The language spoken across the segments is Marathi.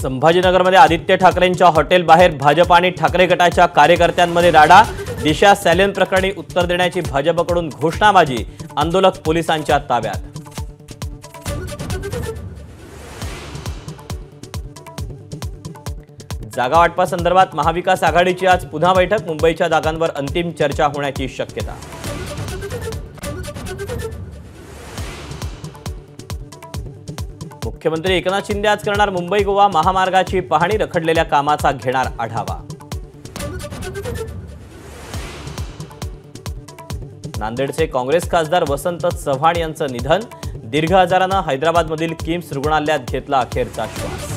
संभाजीनगरमध्ये आदित्य ठाकरेंच्या हॉटेल बाहेर भाजप आणि ठाकरे गटाच्या कार्यकर्त्यांमध्ये राडा। दिशा सॅलेन प्रकरणी उत्तर देण्याची भाजपकडून घोषणाबाजी। आंदोलक पोलिसांच्या ताब्यात। जागा वाटपासंदर्भात महाविकास आघाडीची आज पुन्हा बैठक। मुंबईच्या जागांवर अंतिम चर्चा होण्याची शक्यता। मुख्यमंत्री एकनाथ शिंदे आज करणार मुंबई गोवा महामार्गाची पाहणी। रखडलेल्या कामाचा घेणार आढावा। नांदेडचे काँग्रेस खासदार वसंत चव्हाण यांचं निधन। दीर्घ आजारानं हैदराबादमधील किम्स रुग्णालयात घेतला अखेरचा श्वास।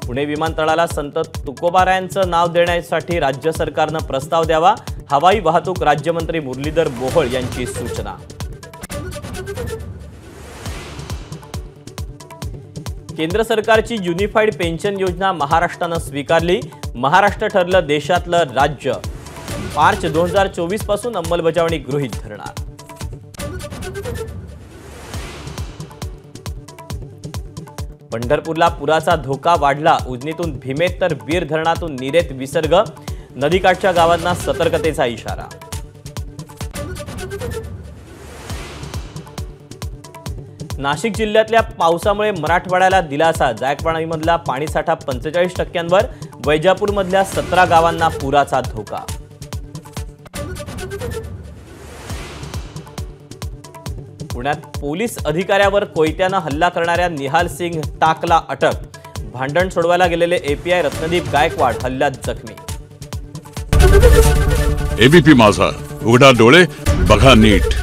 पुणे विमानतळाला संत तुकोबारायांचं नाव देण्यासाठी राज्य सरकारनं प्रस्ताव द्यावा। हवाई वाहतूक राज्यमंत्री मुरलीधर मोहोळ यांची सूचना। केंद्र सरकारची युनिफाईड पेन्शन योजना महाराष्ट्रानं स्वीकारली। महाराष्ट्र ठरलं देशातलं राज्य। मार्च 2024 पासून अंमलबजावणी गृहीत धरणार। पंढरपूरला पुराचा धोका वाढला। उजनीतून भीमेत तर वीर धरणातून नीरेत विसर्ग। नदीकाठच्या गावांना सतर्कतेचा इशारा। नाशिक जिल्ह्यातल्या पावसामुळे मराठवाड्याला दिलासा। जायकवाडीमधला पाणीसाठा 45%वर। वैजापूरमधल्या 17 गावांना पुराचा धोका। पुण्यात पोलीस अधिकाऱ्यावर कोयत्यानं हल्ला करणाऱ्या निहाल सिंग टाकला अटक। भांडण सोडवायला गेलेले एपीआय रत्नदीप गायकवाड हल्ल्यात जखमी। एबीपी माझा, उघडा डोळे बघा नीट।